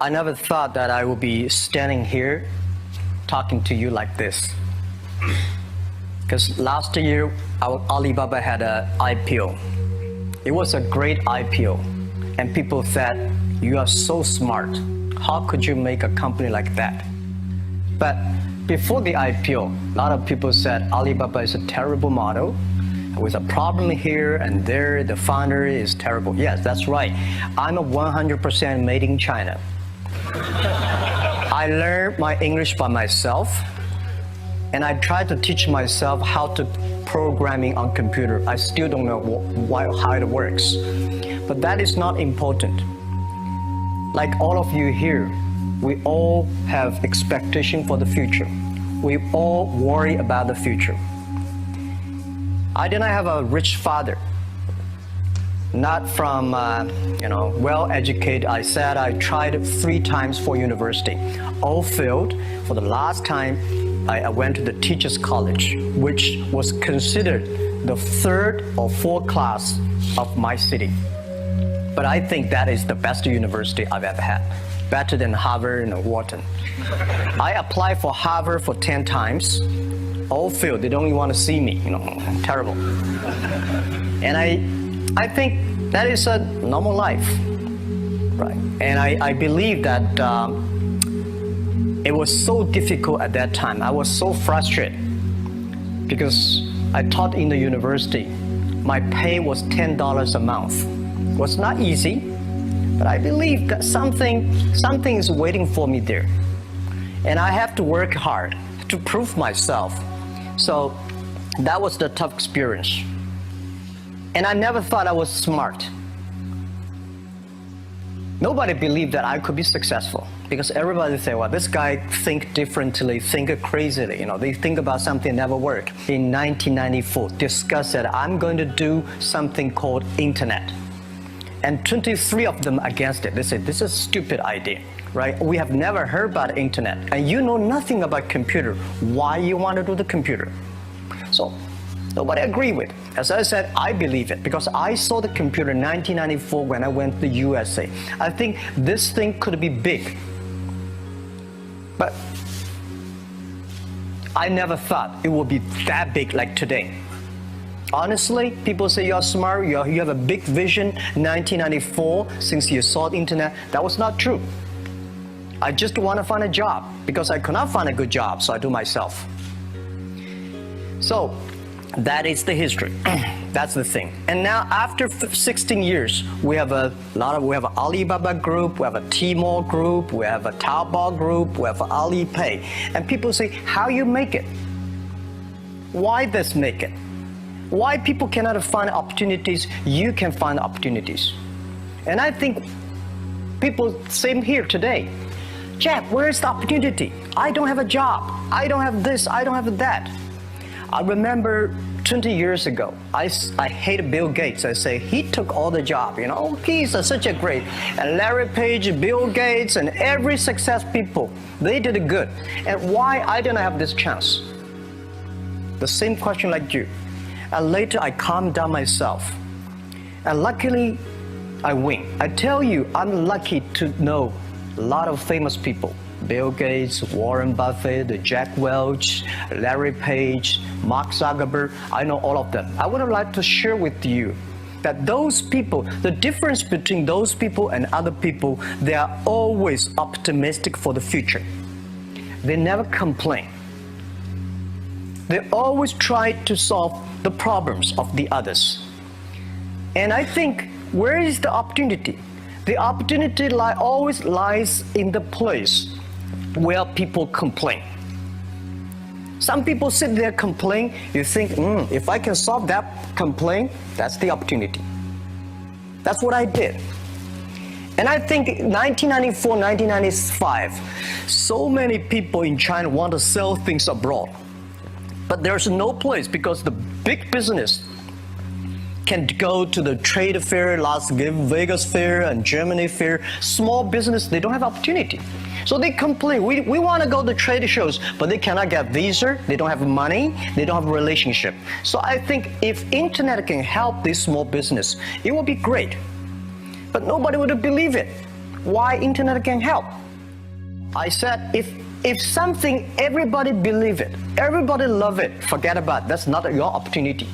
I never thought that I would be standing here talking to you like this. Because last year, Alibaba had an IPO. It was a great IPO. And people said, you are so smart. How could you make a company like that? But before the IPO, a lot of people said Alibaba is a terrible model with a problem here and there. The founder is terrible. Yes, that's right. I'm a 100% made in China. I learned my English by myself, and I tried to teach myself how to programming on computer. I still don't know how it works, but that is not important. Like all of you here, we all have expectation for the future. We all worry about the future. I didn't have a rich father, not from well-educated. I said I tried 3 times for university, all failed. For the last time, I went to the teachers college, which was considered the 3rd or 4th class of my city. But I think that is the best university I've ever had, better than Harvard and Wharton. I applied for Harvard for 10 times, all failed. They don't even want to see me, terrible. And I think that is a normal life, right? And I believe that it was so difficult at that time. I was so frustrated because I taught in the university. My pay was $10 a month. It was not easy, but I believe that something is waiting for me there. And I have to work hard to prove myself. So that was the tough experience. And I never thought I was smart. Nobody believed that I could be successful because everybody say, well, this guy think differently, think crazily. They think about something never work. In 1994, discussed that I'm going to do something called internet. And 23 of them against it. They said, this is a stupid idea, right? We have never heard about internet. And you know nothing about computer. Why you want to do the computer? So nobody agreed with. As I said, I believe it because I saw the computer in 1994 when I went to the USA. I think this thing could be big. But I never thought it would be that big like today. Honestly, people say you're smart, you have a big vision. 1994, since you saw the internet, that was not true. I just want to find a job because I could not find a good job, so I do myself. So that is the history. That's the thing. And now after 16 years, we have an Alibaba group, we have a Tmall group, we have a Taobao group, we have Alipay. And people say, how you make it? Why this make it? Why people cannot find opportunities, you can find opportunities. And I think people, same here today. Jack, where is the opportunity? I don't have a job. I don't have this, I don't have that. I remember 20 years ago, I hated Bill Gates. I say, he took all the job, he's such a great. And Larry Page, Bill Gates, and every success people, they did it good. And why I didn't have this chance? The same question like you. And later I calmed down myself. And luckily, I win. I tell you, I'm lucky to know a lot of famous people. Bill Gates, Warren Buffett, Jack Welch, Larry Page, Mark Zuckerberg. I know all of them. I would like to share with you that those people, the difference between those people and other people, they are always optimistic for the future. They never complain. They always try to solve the problems of the others. And I think, where is the opportunity? The opportunity always lies in the place where people complain. Some people sit there complain, you think, if I can solve that complaint, that's the opportunity. That's what I did. And I think 1994, 1995, so many people in China want to sell things abroad. But there's no place because the big business can go to the trade fair, Las Vegas fair and Germany fair. Small business, they don't have opportunity. So they complain, we want to go to trade shows, but they cannot get visa, they don't have money, they don't have a relationship. So I think if internet can help this small business, it will be great. But nobody would believe it. why internet can help. I said, if something everybody believe it, everybody love it, forget about it. That's not your opportunity.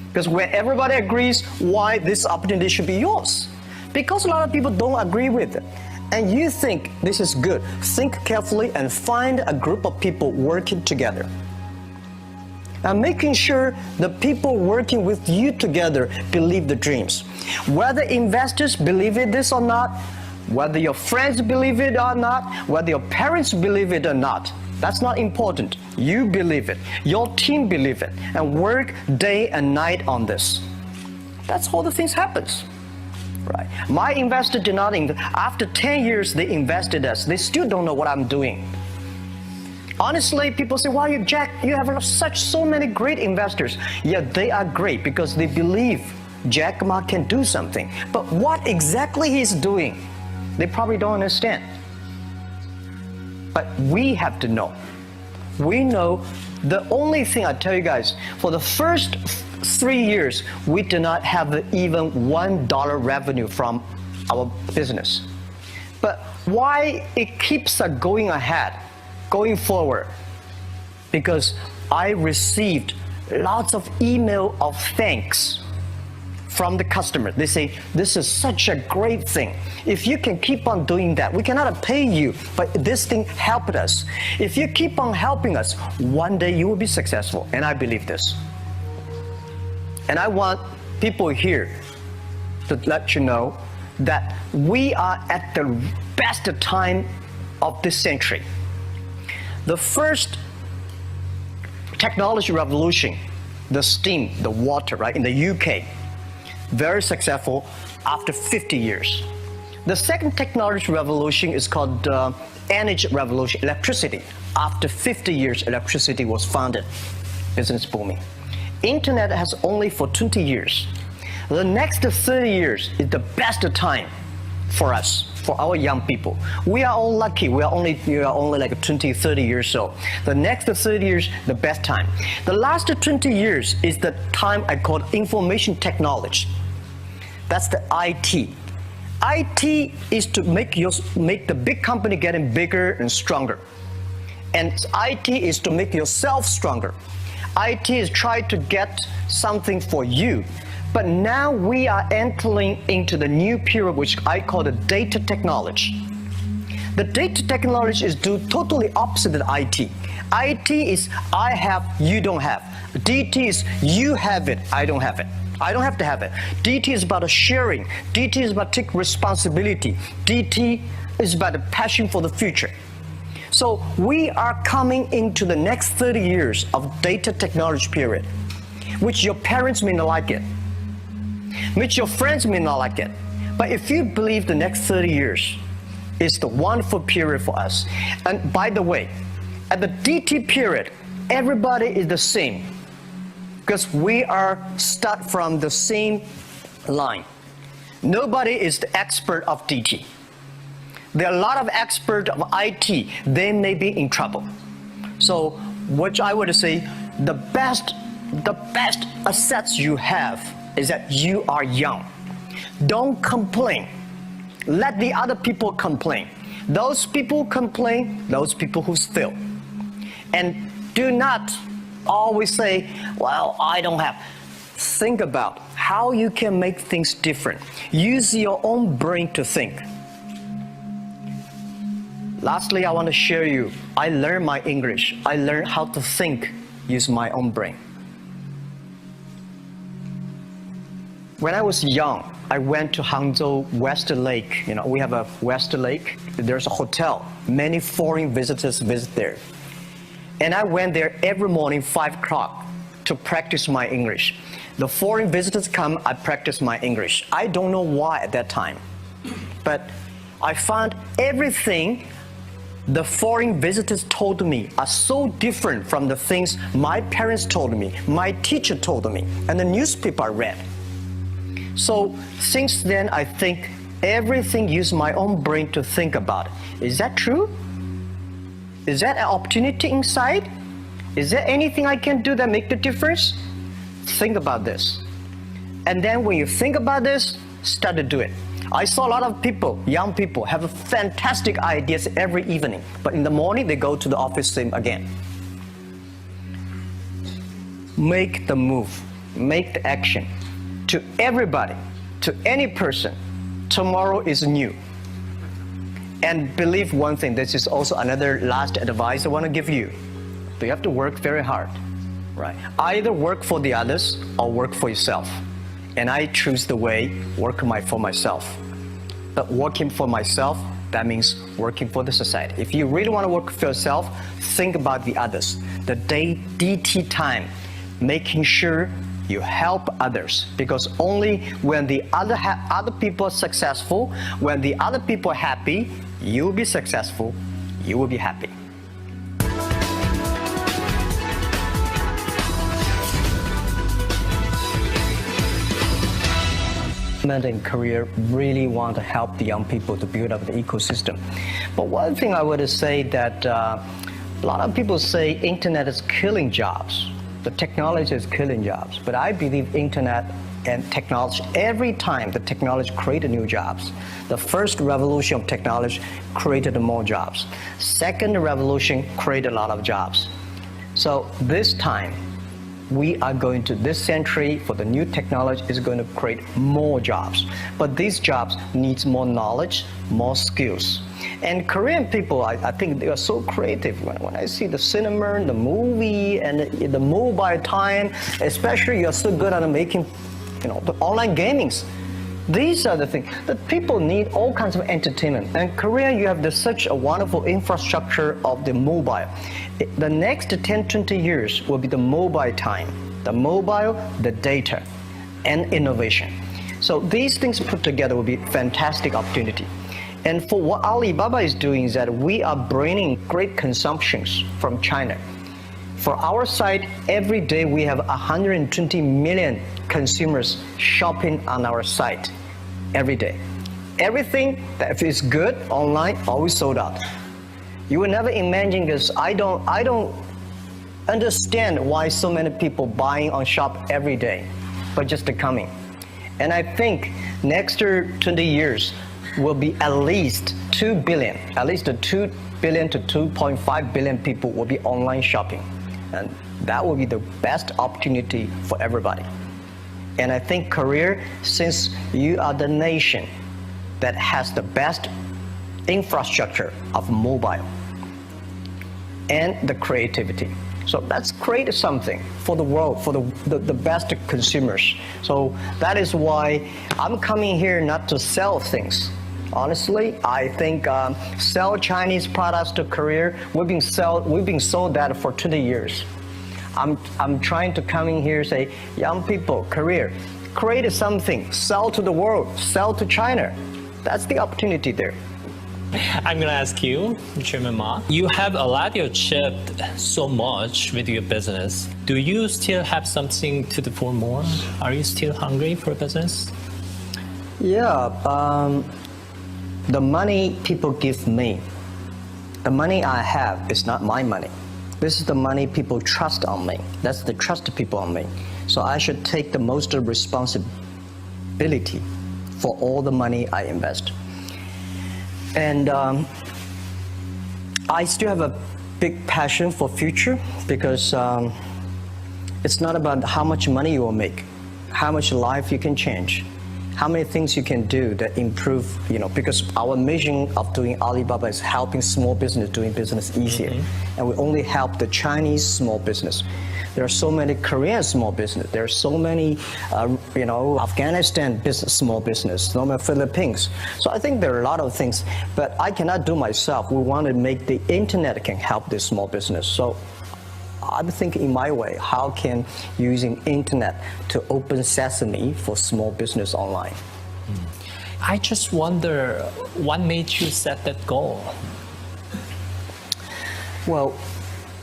Because when everybody agrees, why this opportunity should be yours? Because a lot of people don't agree with it. And you think this is good, think carefully and find a group of people working together. And making sure the people working with you together believe the dreams. Whether investors believe in this or not, whether your friends believe it or not, whether your parents believe it or not, that's not important. You believe it, your team believe it, and work day and night on this. That's how the things happens. Right. My investor did not, after 10 years they invested us, they still don't know what I'm doing. Honestly, people say, wow, Jack, you have so many great investors. Yeah, they are great because they believe Jack Ma can do something. But what exactly he's doing, they probably don't understand. But we have to know. We know the only thing I tell you guys, for the first 3 years, we did not have even $1 revenue from our business. But why it keeps us going ahead, going forward? Because I received lots of email of thanks from the customer. They say, this is such a great thing. If you can keep on doing that, we cannot pay you, but this thing helped us. If you keep on helping us, one day you will be successful. And I believe this. And I want people here to let you know that we are at the best time of this century. The first technology revolution, the steam, the water, right, in the UK, very successful after 50 years. The second technology revolution is called energy revolution, electricity. After 50 years, electricity was founded, business booming. Internet has only for 20 years. The next 30 years is the best time for us, for our young people. We are all lucky. We are only like 20, 30 years old. The next 30 years, the best time. The last 20 years is the time I call information technology. That's the IT. IT is to make the big company getting bigger and stronger. And IT is to make yourself stronger. IT is trying to get something for you. But now we are entering into the new period, which I call the data technology. The data technology is totally opposite of IT. IT is I have, you don't have. DT is you have it, I don't have it. I don't have to have it. DT is about sharing. DT is about taking responsibility. DT is about the passion for the future. So we are coming into the next 30 years of data technology period, which your parents may not like it, which your friends may not like it. But if you believe the next 30 years is the wonderful period for us, and by the way, at the DT period, everybody is the same, because we are start from the same line. Nobody is the expert of DT. There are a lot of experts of IT, they may be in trouble. So what I would say, the best assets you have is that you are young. Don't complain. Let the other people complain. Those people complain, those people who fail. And do not always say, well, I don't have. Think about how you can make things different. Use your own brain to think. Lastly, I want to share you, I learned my English. I learned how to think, use my own brain. When I was young, I went to Hangzhou West Lake. We have a West Lake. There's a hotel. Many foreign visitors visit there. And I went there every morning, 5 o'clock, to practice my English. The foreign visitors come, I practice my English. I don't know why at that time, but I found everything the foreign visitors told me are so different from the things my parents told me, my teacher told me, and the newspaper I read. So since then, I think everything use my own brain to think about. Is that true? Is that an opportunity inside? Is there anything I can do that make the difference? Think about this. And then when you think about this, start to do it. I saw a lot of people, young people, have fantastic ideas every evening, but in the morning they go to the office same again. Make the move, make the action. To everybody, to any person, tomorrow is new. And believe one thing, this is also another last advice I want to give you. You have to work very hard, right? Either work for the others or work for yourself. And I choose the way work for myself. But working for myself, that means working for the society. If you really want to work for yourself, think about the others. The DT time, making sure you help others, because only when the other people are successful, when the other people are happy, you will be successful, you will be happy. In Korea really want to help the young people to build up the ecosystem. But one thing I would say that a lot of people say internet is killing jobs. The technology is killing jobs. But I believe internet and technology, every time the technology created new jobs. The first revolution of technology created more jobs. Second revolution created a lot of jobs. So this time, we are going to, this century for the new technology is going to create more jobs. But these jobs needs more knowledge, more skills. And Korean people, I think they are so creative. When I see the cinema, the movie, and the mobile time, especially you're so good at making, the online gamings. These are the things that people need, all kinds of entertainment. And Korea, you have such a wonderful infrastructure of the mobile. The next 10, 20 years will be the mobile time, the mobile, the data, and innovation. So these things put together will be a fantastic opportunity. And for what Alibaba is doing is that we are bringing great consumptions from China. For our site, every day we have 120 million consumers shopping on our site every day. Everything that is good online always sold out. You will never imagine this. I don't understand why so many people buying on shop every day, but just coming. And I think next 20 years will be at least 2 billion, at least 2 billion to 2.5 billion people will be online shopping. And that will be the best opportunity for everybody. And I think Korea, since you are the nation that has the best infrastructure of mobile and the creativity. So let's create something for the world, for the best consumers. So that is why I'm coming here not to sell things. Honestly, I think sell Chinese products to Korea, we've been sold that for 20 years. I'm trying to come in here and say, young people, Korea, create something, sell to the world, sell to China. That's the opportunity there. I'm going to ask you, Chairman Ma, you have achieved so much with your business. Do you still have something to do for more? Are you still hungry for business? Yeah, the money people give me, the money I have is not my money. This is the money people trust on me. That's the trust people on me. So I should take the most responsibility for all the money I invest. And I still have a big passion for future because it's not about how much money you will make, how much life you can change, how many things you can do that improve, because our mission of doing Alibaba is helping small business doing business easier. Mm-hmm. And we only help the Chinese small business. There are so many Korean small business. There are so many, Afghanistan small business, so many Philippines. So I think there are a lot of things, but I cannot do myself. We want to make the internet can help this small business. So I'm thinking in my way, how can using internet to open sesame for small business online? I just wonder, what made you set that goal? Well,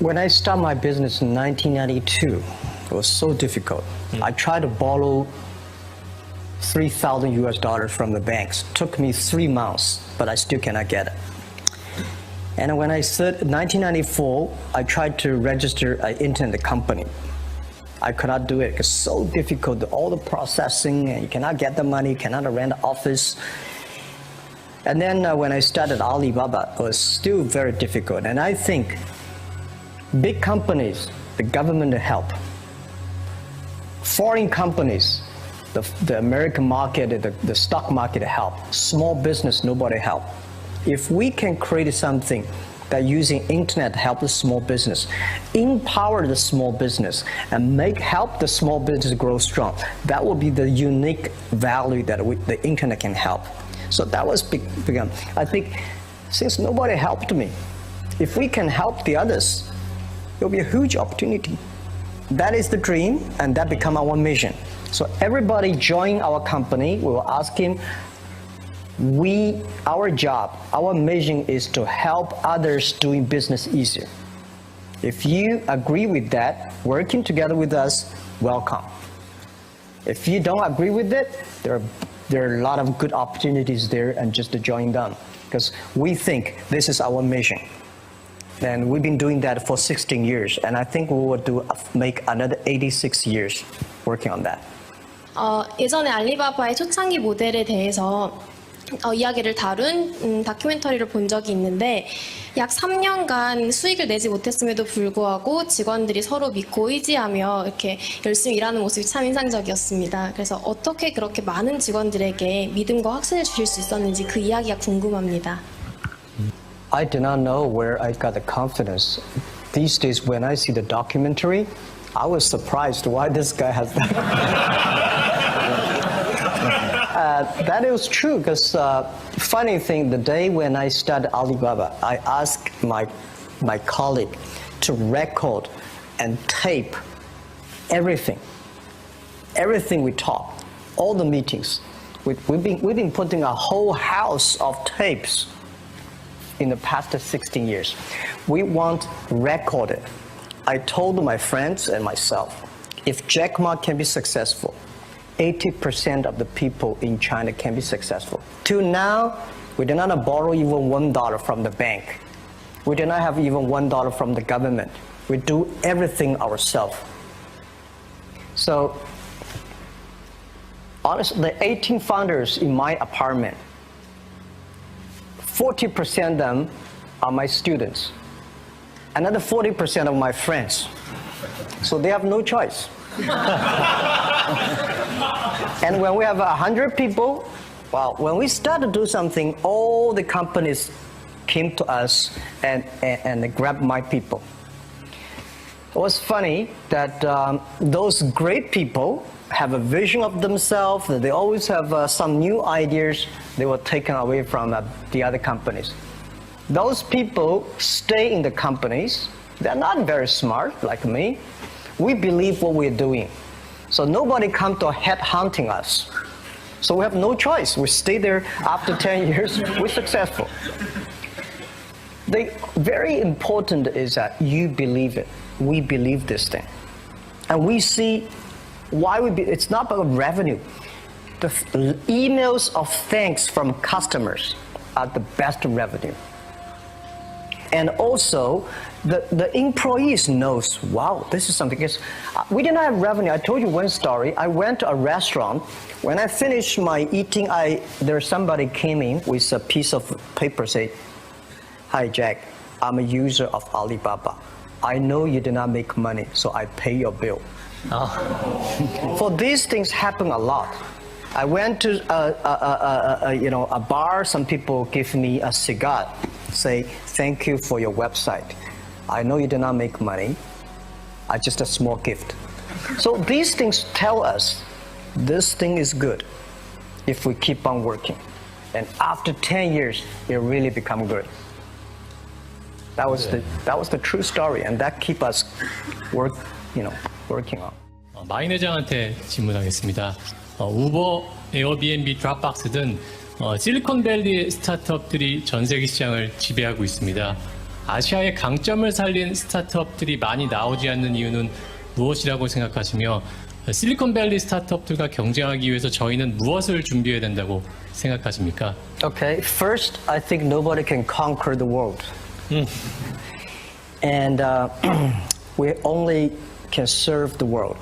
when I started my business in 1992, it was so difficult. I tried to borrow $3,000 from the banks. It took me 3 months, but I still cannot get it. And when I said 1994, I tried to register an internet company. I could not do it. It's so difficult, all the processing, and you cannot get the money, you cannot rent an office. And then when I started Alibaba, it was still very difficult. And I think big companies, the government help. Foreign companies, the American market, the stock market help. Small business, nobody help. If we can create something that using internet help the small business, empower the small business, and help the small business grow strong, that will be the unique value that the internet can help. So that was begun. I think since nobody helped me, if we can help the others, it will be a huge opportunity. That is the dream, and that become our mission. So everybody join our company, we will ask him, our job, our mission is to help others doing business easier. If you agree with that, working together with us, welcome. If you don't agree with it, there are a lot of good opportunities there, and just to join them, because we think this is our mission. And we've been doing that for 16 years, and I think we will make another 86 years working on that. 예전에 알리바바의 초창기 모델에 대해서 이야기를 다룬 다큐멘터리를 본 적이 있는데 약 3년간 수익을 내지 못했음에도 불구하고 직원들이 서로 믿고 의지하며 이렇게 열심히 일하는 모습이 참 인상적이었습니다. 그래서 어떻게 그렇게 많은 직원들에게 믿음과 확신을 주실 수 있었는지 그 이야기가 궁금합니다. I do not know where I got the confidence. These days when I see the documentary, I was surprised why this guy has that. That is true, because funny thing, the day when I started Alibaba, I asked my colleague to record and tape everything we talk, all the meetings. We've been putting a whole house of tapes in the past 16 years. We want recorded. I told my friends and myself, if Jack Ma can be successful, 80% of the people in China can be successful. Till now, we did not borrow even $1 from the bank. We did not have even $1 from the government. We do everything ourselves. So, honestly, the 18 founders in my apartment, 40% of them are my students. Another 40% of my friends. So they have no choice. And when we have 100 people, well, when we start to do something, all the companies came to us and they grabbed my people. It was funny that those great people have a vision of themselves. They always have some new ideas. They were taken away from the other companies. Those people stay in the companies. They're not very smart like me. We believe what we're doing. So nobody come to head hunting us. So we have no choice. We stay there after 10 years, we're successful. The very important is that you believe it. We believe this thing. And we see why it's not about revenue. The emails of thanks from customers are the best revenue. And also, the employees knows, wow, this is something. Because we didn't have revenue. I told you one story. I went to a restaurant. When I finished my eating, somebody came in with a piece of paper, say, "Hi, Jack, I'm a user of Alibaba. I know you did not make money, so I pay your bill." For these things happen a lot. I went to a bar. Some people give me a cigar, say, "Thank you for your website. I know you did not make money. Just a small gift." So these things tell us this thing is good if we keep on working. And after 10 years, it really become good. That was the true story, and that keep us working on. 마인 회장한테 질문하겠습니다. 우버, 에어비앤비, 드랍박스 등 실리콘밸리 스타트업들이 전 세계 시장을 지배하고 있습니다. 아시아의 강점을 살린 스타트업들이 많이 나오지 않는 이유는 무엇이라고 생각하시며 실리콘밸리 스타트업들과 경쟁하기 위해서 저희는 무엇을 준비해야 된다고 생각하십니까? Okay, first, I think nobody can conquer the world. And we only can serve the world.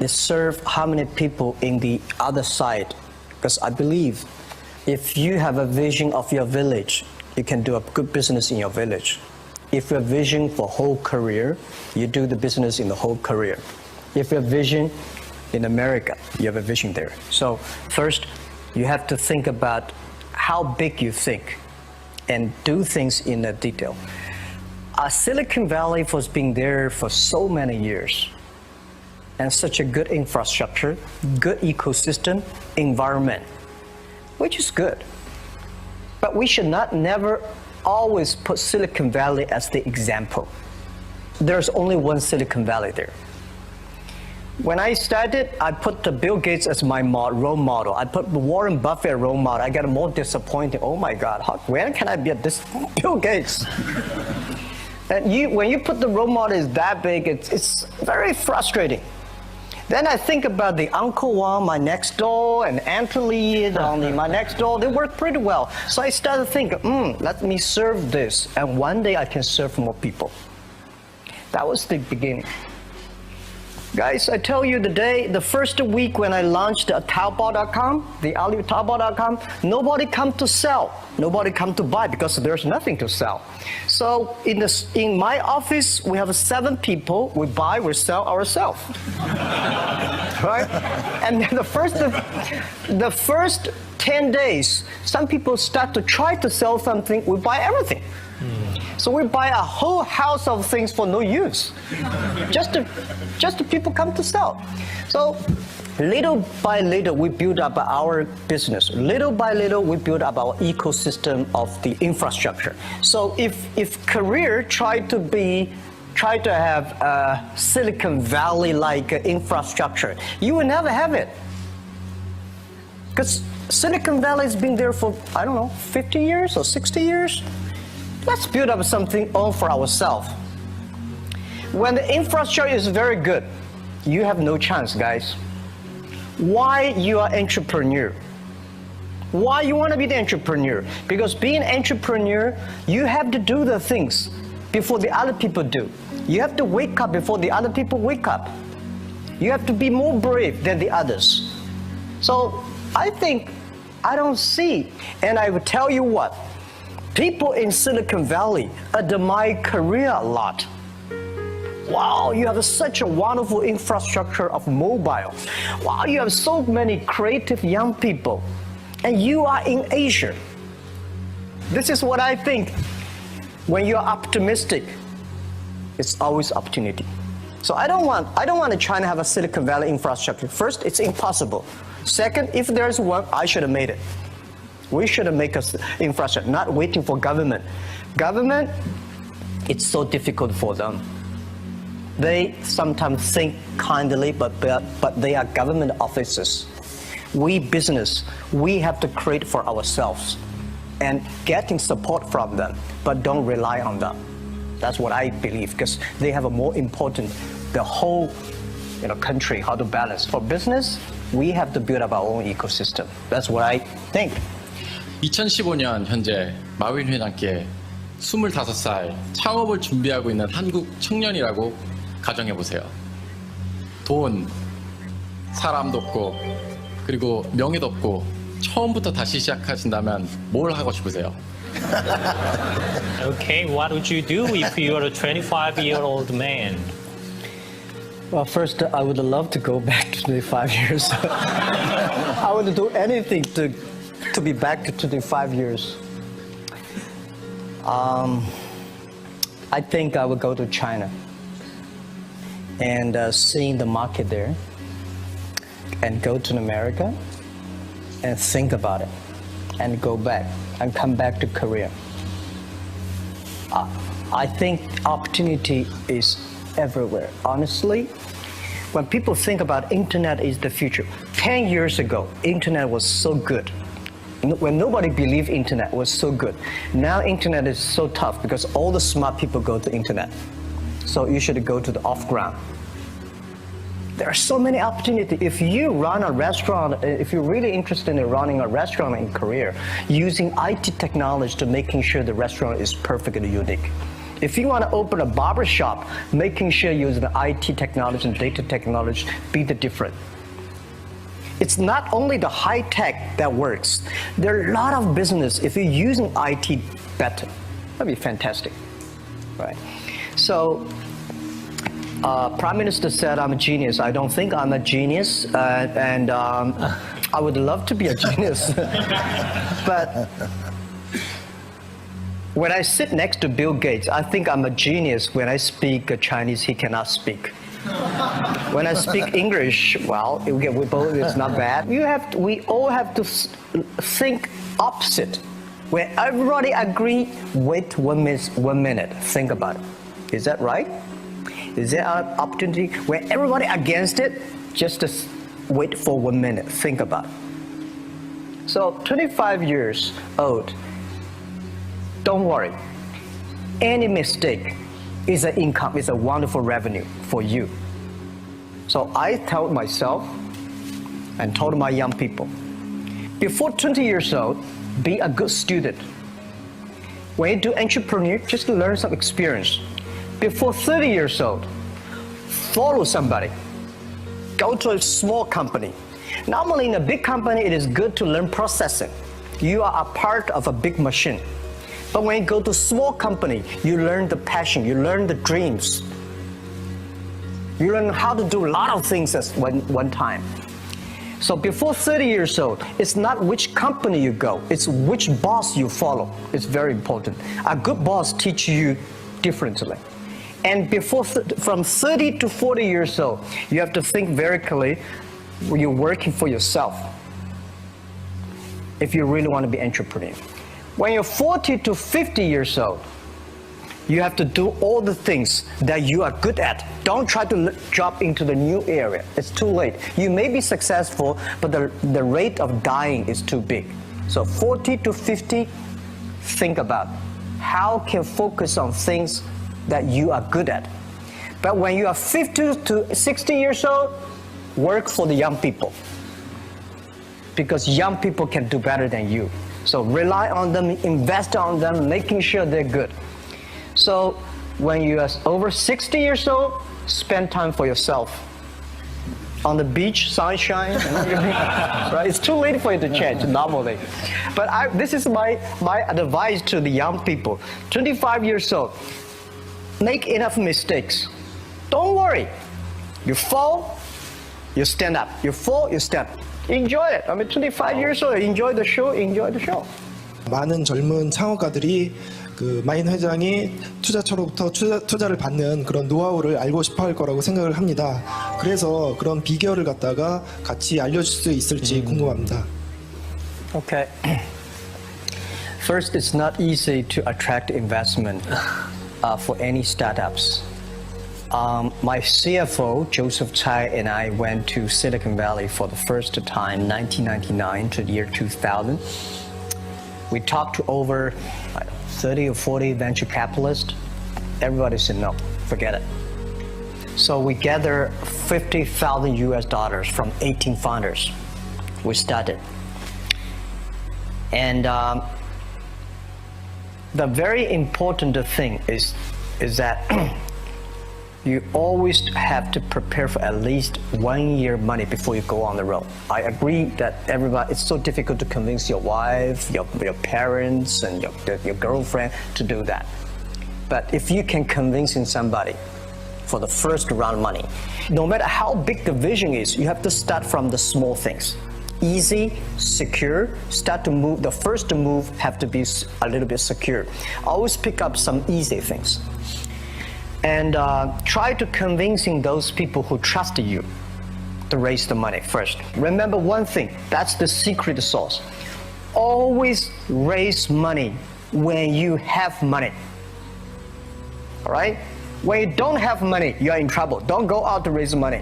Serve how many people in the other side? Because I believe If you have a vision of your village, you can do a good business in your village. If your vision for whole career, you do the business in the whole career. If your vision in America, you have a vision there. So first, you have to think about how big you think and do things in a detail. Silicon Valley was being there for so many years and such a good infrastructure, good ecosystem, environment, which is good. But we should not never always put Silicon Valley as the example. There's only one Silicon Valley there. When I started, I put Bill Gates as my role model. I put Warren Buffett role model. I got more disappointed. Oh my God, when can I be at this Bill Gates? And when you put the role model is that big, it's very frustrating. Then I think about the Uncle Wang, my next door, and Anthony, my next door. They work pretty well. So I started thinking, let me serve this, and one day I can serve more people. That was the beginning. Guys, I tell you the first week when I launched Taobao.com, the Taobao.com, nobody come to sell. Nobody come to buy because there's nothing to sell. So in my office, we have 7 people. We buy, we sell ourselves. Right? And then the first 10 days, some people start to try to sell something. We buy everything. So we buy a whole house of things for no use, just to people come to sell. So little by little, we build up our business. Little by little, we build up our ecosystem of the infrastructure. So if career try to have a Silicon Valley-like infrastructure, you will never have it. Because Silicon Valley has been there for, 50 years or 60 years. Let's build up something all for ourselves. When the infrastructure is very good, you have no chance, guys. Why you are entrepreneur? Why you want to be the entrepreneur? Because being an entrepreneur, you have to do the things before the other people do. You have to wake up before the other people wake up. You have to be more brave than the others. So I don't see, and I will tell you what, people in Silicon Valley admire Korea a lot. Wow, you have such a wonderful infrastructure of mobile. Wow, you have so many creative young people. And you are in Asia. This is what I think. When you're optimistic, it's always opportunity. So I don't want China to have a Silicon Valley infrastructure. First, it's impossible. Second, if there's one, I should have made it. We should have made an infrastructure, not waiting for government. Government, it's so difficult for them. They sometimes think kindly, but they are government officers. We business, we have to create for ourselves and getting support from them, but don't rely on them. That's what I believe, because they have a more important, the whole country, how to balance. For business, we have to build up our own ecosystem. That's what I think. 2015년 현재 마윈 회장께 25살 창업을 준비하고 있는 한국 청년이라고 가정해보세요. 돈, 사람도 없고 그리고 명예도 없고 처음부터 다시 시작하신다면 뭘 하고 싶으세요? Okay, what would you do if you were a 25-year-old man? Well, first, I would love to go back to 25 years. I would do anything to be back to 25 years. I think I would go to China and seeing the market there, and go to America and think about it and go back and come back to Korea. I think opportunity is everywhere. Honestly, when people think about internet is the future, 10 years ago, internet was so good. When nobody believed internet was so good. Now internet is so tough because all the smart people go to internet. So you should go to the off-ground. There are so many opportunities. If you run a restaurant, if you're really interested in running a restaurant in Korea, using IT technology to making sure the restaurant is perfectly unique. If you want to open a barber shop, making sure you use the IT technology and data technology, be the different. It's not only the high tech that works. There are a lot of business if you're using IT better. That'd be fantastic, right? So, Prime Minister said I'm a genius. I don't think I'm a genius, and I would love to be a genius. But when I sit next to Bill Gates, I think I'm a genius. When I speak Chinese, he cannot speak. When I speak English, well, it's not bad. We all have to think opposite. When everybody agree, wait 1 minute, think about it. Is that right? Is there an opportunity? When everybody against it, just wait for 1 minute, think about it. So 25 years old, don't worry. Any mistake is an income, is a wonderful revenue for you. So I told myself and told my young people, before 20 years old, be a good student. When you do entrepreneur, just learn some experience. Before 30 years old, follow somebody. Go to a small company. Normally in a big company, it is good to learn processing. You are a part of a big machine. But when you go to a small company, you learn the passion, you learn the dreams. You learn how to do a lot of things at one time. So before 30 years old, it's not which company you go, it's which boss you follow. It's very important. A good boss teaches you differently. And from 30 to 40 years old, you have to think very clearly, you're working for yourself if you really want to be an entrepreneur. When you're 40 to 50 years old, you have to do all the things that you are good at. Don't try to jump into the new area. It's too late. You may be successful, but the rate of dying is too big. So 40 to 50, think about how can focus on things that you are good at. But when you are 50 to 60 years old, work for the young people. Because young people can do better than you. So rely on them, invest on them, making sure they're good. So when you are over 60 years old, spend time for yourself. On the beach, sunshine, right? It's too late for you to change normally. But this is my advice to the young people. 25 years old, make enough mistakes. Don't worry. You fall, you stand up. You fall, you stand up. Enjoy it. 25 years old, enjoy the show, enjoy the show. 많은 젊은 창업가들이 그 마인 회장이 투자처로부터 투자를 받는 그런 노하우를 알고 싶어 할 거라고 생각을 합니다. 그래서 그런 비결을 갖다가 같이 알려줄 수 있을지 궁금합니다. Okay. First, it's not easy to attract investment for any startups. My CFO, Joseph Tsai, and I went to Silicon Valley for the first time, 1999 to the year 2000. We talked to over 30 or 40 venture capitalists. Everybody said, no, forget it. So we gathered $50,000 from 18 founders. We started. And the very important thing is that you always have to prepare for at least 1 year money before you go on the road. I agree that it's so difficult to convince your wife, your parents, and your girlfriend to do that. But if you can convince somebody for the first round money, no matter how big the vision is, you have to start from the small things. Easy, secure, start to move. The first move have to be a little bit secure. Always pick up some easy things. And try to convincing those people who trust you to raise the money first. Remember one thing, that's the secret sauce. Always raise money when you have money. All right? When you don't have money, you're in trouble. Don't go out to raise money.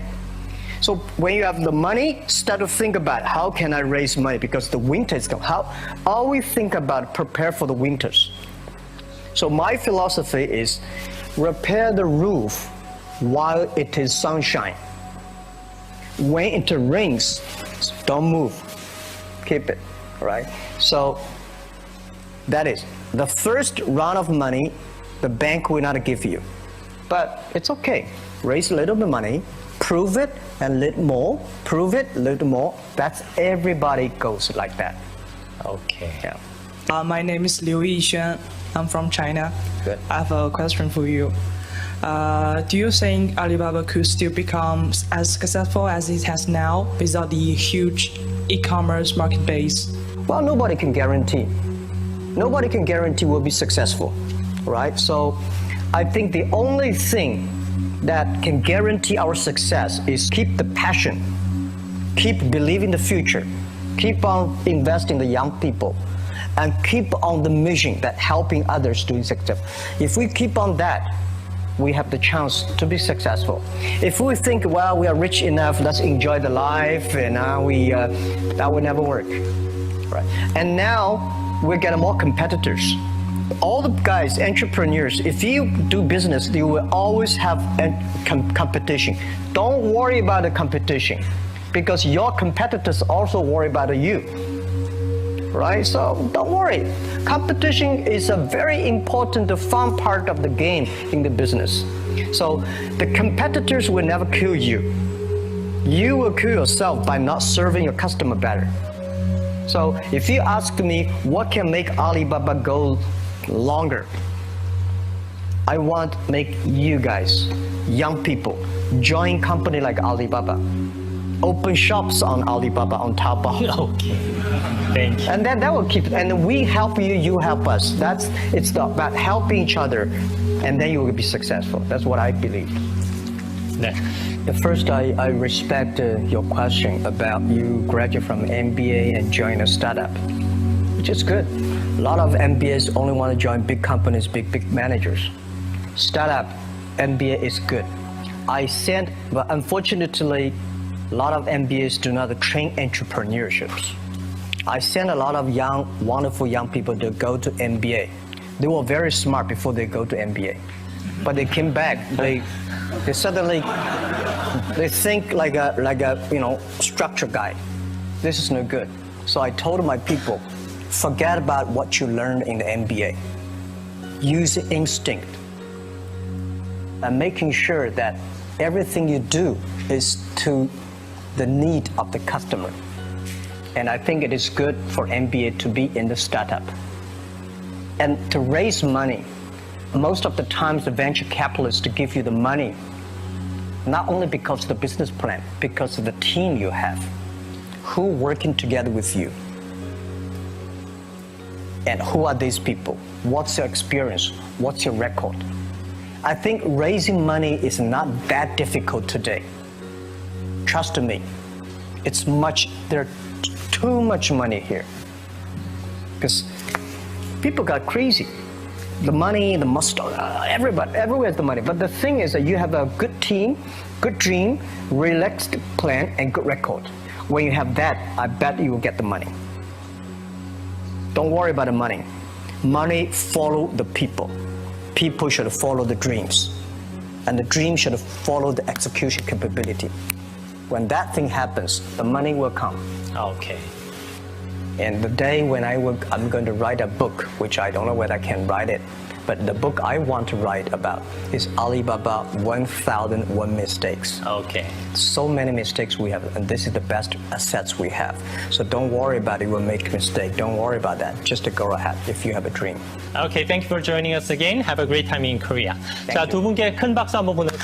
So when you have the money, start to think about how can I raise money because the winter is coming. Always think about prepare for the winters. So my philosophy is repair the roof while it is sunshine. When it rains, don't move. Keep it, all right? So that is the first round of money, the bank will not give you. But it's okay. Raise a little bit of money, prove it and little more, prove it, little more. That's everybody goes like that. Okay. Yeah. My name is Liu Yixuan. I'm from China. Good. I have a question for you. Do you think Alibaba could still become as successful as it has now without the huge e-commerce market base? Well, nobody can guarantee. Nobody can guarantee we'll be successful, right? So I think the only thing that can guarantee our success is keep the passion, keep believing the future, keep on investing in the young people, and keep on the mission that helping others doing success. If we keep on that, we have the chance to be successful. If we think, well, we are rich enough, let's enjoy the life, and that would never work, right? And now we're getting more competitors. All the guys, entrepreneurs, if you do business, you will always have competition. Don't worry about the competition, because your competitors also worry about you, right? So don't worry. Competition is a very important, fun part of the game in the business. So the competitors will never kill you. You will kill yourself by not serving your customer better. So if you ask me what can make Alibaba go longer, I want to make you guys, young people, join company like Alibaba. Open shops on Alibaba, on Taobao. Okay. Thank you. And then that will keep, and we help you, you help us. It's about helping each other, and then you will be successful. That's what I believe. 네. First, I respect your question about you graduate from MBA and join a startup, which is good. A lot of MBAs only want to join big companies, big managers. Startup, MBA is good. But unfortunately, a lot of MBAs do not train entrepreneurships. I sent a lot of wonderful young people to go to MBA. They were very smart before they go to MBA, but they came back. They suddenly they think like a structure guy. This is no good. So I told my people, forget about what you learned in the MBA. Use instinct and making sure that everything you do is to the need of the customer. And I think it is good for MBA to be in the startup. And to raise money, most of the times the venture capitalists to give you the money, not only because of the business plan, because of the team you have, who working together with you. And who are these people? What's your experience? What's your record? I think raising money is not that difficult today. Trust me, there's too much money here. Because people got crazy. The money, the muscle, everywhere's the money. But the thing is that you have a good team, good dream, relaxed plan, and good record. When you have that, I bet you will get the money. Don't worry about the money. Money follow the people. People should follow the dreams. And the dream should follow the execution capability. When that thing happens, the money will come. Okay. And the day when I'm going to write a book, which I don't know whether I can write it, but the book I want to write about is Alibaba 1001 Mistakes. Okay. So many mistakes we have, and this is the best assets we have. So don't worry about it, we'll make a mistake. Don't worry about that. Just to go ahead if you have a dream. Okay, thank you for joining us again. Have a great time in Korea. 자, 두 분께 큰 박수 한번 보내주세요.